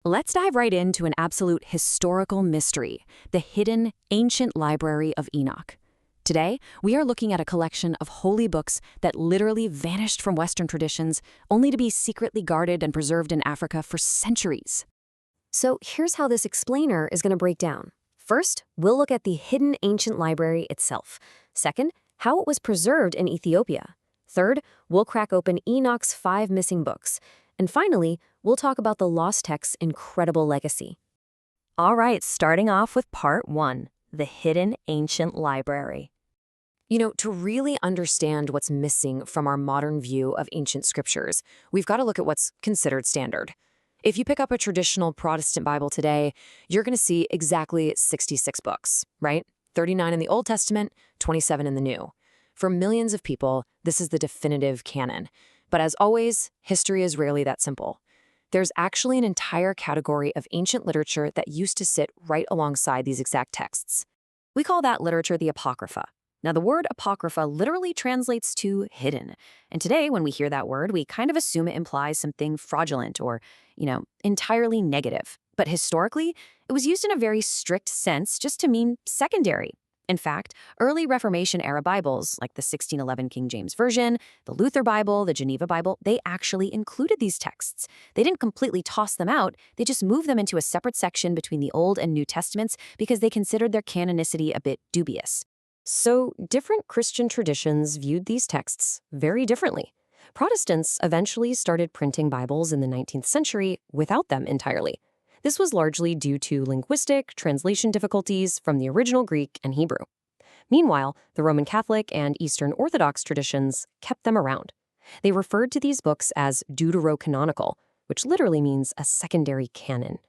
Let's dive right into an absolute historical mystery, the hidden ancient library of Enoch. Today, we are looking at a collection of holy books that literally vanished from Western traditions, only to be secretly guarded and preserved in Africa for centuries. So here's how this explainer is going to break down. First, we'll look at the hidden ancient library itself. Second, how it was preserved in Ethiopia. Third, we'll crack open Enoch's 5 missing books. And finally, we'll talk about the lost text's incredible legacy. All right, starting off with part 1, the hidden ancient library. To really understand what's missing from our modern view of ancient scriptures, we've got to look at what's considered standard. If you pick up a traditional Protestant Bible today, you're going to see exactly 66 books, right? 39 in the Old Testament, 27 in the New. For millions of people, this is the definitive canon. But as always, history is rarely that simple. There's actually an entire category of ancient literature that used to sit right alongside these exact texts. We call that literature the Apocrypha. Now, the word Apocrypha literally translates to hidden. And today, when we hear that word, we kind of assume it implies something fraudulent or, entirely negative. But historically, it was used in a very strict sense just to mean secondary. In fact, early Reformation-era Bibles, like the 1611 King James Version, the Luther Bible, the Geneva Bible, they actually included these texts. They didn't completely toss them out, they just moved them into a separate section between the Old and New Testaments because they considered their canonicity a bit dubious. So, different Christian traditions viewed these texts very differently. Protestants eventually started printing Bibles in the 19th century without them entirely. This was largely due to linguistic translation difficulties from the original Greek and Hebrew. Meanwhile, the Roman Catholic and Eastern Orthodox traditions kept them around. They referred to these books as deuterocanonical, which literally means a secondary canon.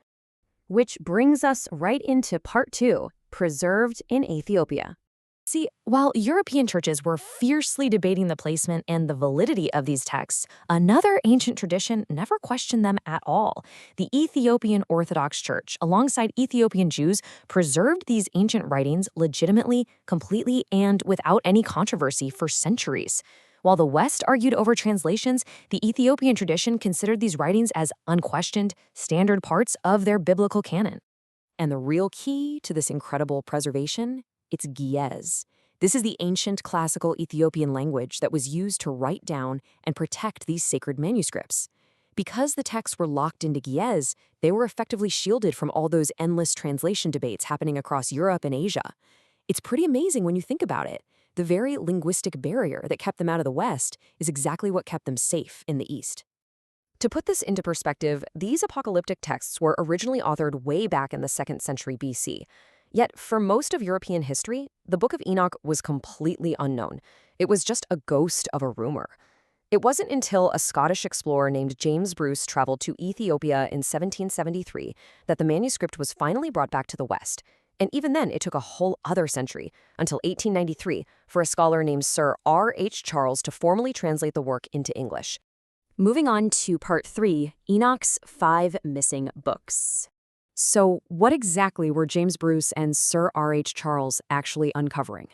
Which brings us right into part 2, preserved in Ethiopia. See, while European churches were fiercely debating the placement and the validity of these texts, another ancient tradition never questioned them at all. The Ethiopian Orthodox Church, alongside Ethiopian Jews, preserved these ancient writings legitimately, completely, and without any controversy for centuries. While the West argued over translations, the Ethiopian tradition considered these writings as unquestioned, standard parts of their biblical canon. And the real key to this incredible preservation? It's Ge'ez. This is the ancient classical Ethiopian language that was used to write down and protect these sacred manuscripts. Because the texts were locked into Ge'ez, they were effectively shielded from all those endless translation debates happening across Europe and Asia. It's pretty amazing when you think about it. The very linguistic barrier that kept them out of the West is exactly what kept them safe in the East. To put this into perspective, these apocalyptic texts were originally authored way back in the 2nd century BC. Yet, for most of European history, the Book of Enoch was completely unknown. It was just a ghost of a rumor. It wasn't until a Scottish explorer named James Bruce traveled to Ethiopia in 1773 that the manuscript was finally brought back to the West. And even then, it took a whole other century, until 1893, for a scholar named Sir R.H. Charles to formally translate the work into English. Moving on to part 3, Enoch's 5 missing books. So, what exactly were James Bruce and Sir R.H. Charles actually uncovering?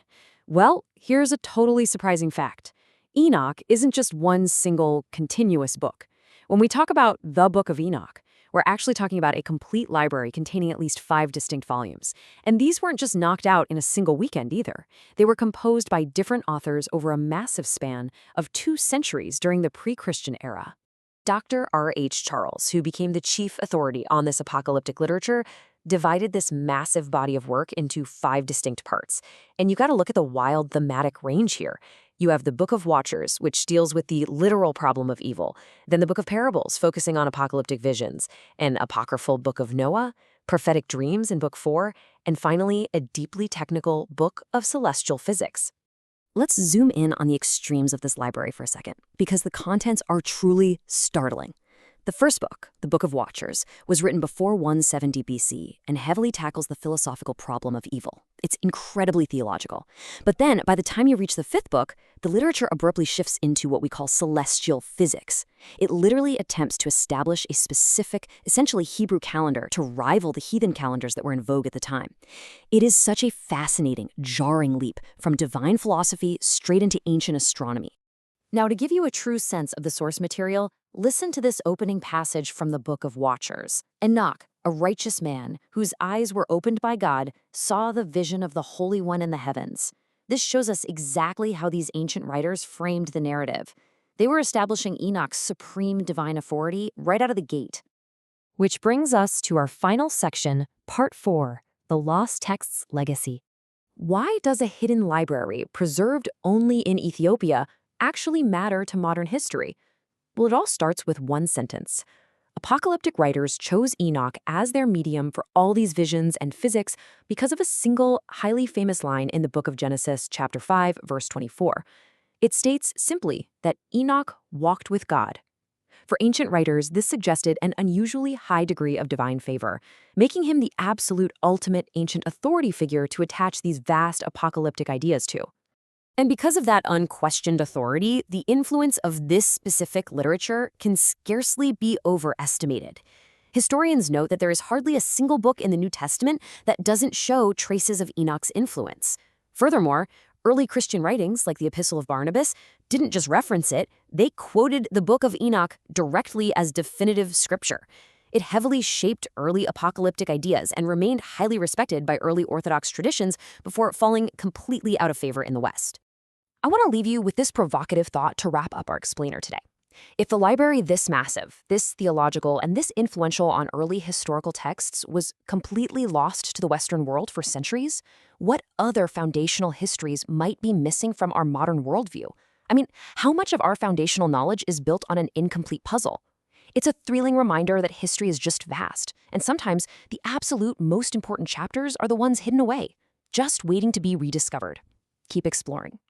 Well, here's a totally surprising fact. Enoch isn't just one single, continuous book. When we talk about the Book of Enoch, we're actually talking about a complete library containing at least 5 distinct volumes. And these weren't just knocked out in a single weekend either. They were composed by different authors over a massive span of 2 centuries during the pre-Christian era. Dr. R.H. Charles, who became the chief authority on this apocalyptic literature, divided this massive body of work into 5 distinct parts. And you got to look at the wild thematic range here. You have the Book of Watchers, which deals with the literal problem of evil. Then the Book of Parables, focusing on apocalyptic visions. An apocryphal Book of Noah, prophetic dreams in Book 4, and finally, a deeply technical Book of Celestial Physics. Let's zoom in on the extremes of this library for a second, because the contents are truly startling. The first book, the Book of Watchers, was written before 170 BC and heavily tackles the philosophical problem of evil. It's incredibly theological. But then, by the time you reach the 5th book, the literature abruptly shifts into what we call celestial physics. It literally attempts to establish a specific, essentially Hebrew calendar to rival the heathen calendars that were in vogue at the time. It is such a fascinating, jarring leap from divine philosophy straight into ancient astronomy. Now, to give you a true sense of the source material, listen to this opening passage from the Book of Watchers. Enoch, a righteous man, whose eyes were opened by God, saw the vision of the Holy One in the heavens. This shows us exactly how these ancient writers framed the narrative. They were establishing Enoch's supreme divine authority right out of the gate. Which brings us to our final section, Part 4, the Lost Texts Legacy. Why does a hidden library, preserved only in Ethiopia, actually matter to modern history? Well, it all starts with one sentence. Apocalyptic writers chose Enoch as their medium for all these visions and physics because of a single, highly famous line in the book of Genesis, chapter 5, verse 24. It states simply that Enoch walked with God. For ancient writers, this suggested an unusually high degree of divine favor, making him the absolute ultimate ancient authority figure to attach these vast apocalyptic ideas to. And because of that unquestioned authority, the influence of this specific literature can scarcely be overestimated. Historians note that there is hardly a single book in the New Testament that doesn't show traces of Enoch's influence. Furthermore, early Christian writings, like the Epistle of Barnabas, didn't just reference it, they quoted the Book of Enoch directly as definitive scripture. It heavily shaped early apocalyptic ideas and remained highly respected by early Orthodox traditions before falling completely out of favor in the West. I want to leave you with this provocative thought to wrap up our explainer today. If the library this massive, this theological, and this influential on early historical texts was completely lost to the Western world for centuries, what other foundational histories might be missing from our modern worldview? I mean, how much of our foundational knowledge is built on an incomplete puzzle? It's a thrilling reminder that history is just vast, and sometimes the absolute most important chapters are the ones hidden away, just waiting to be rediscovered. Keep exploring.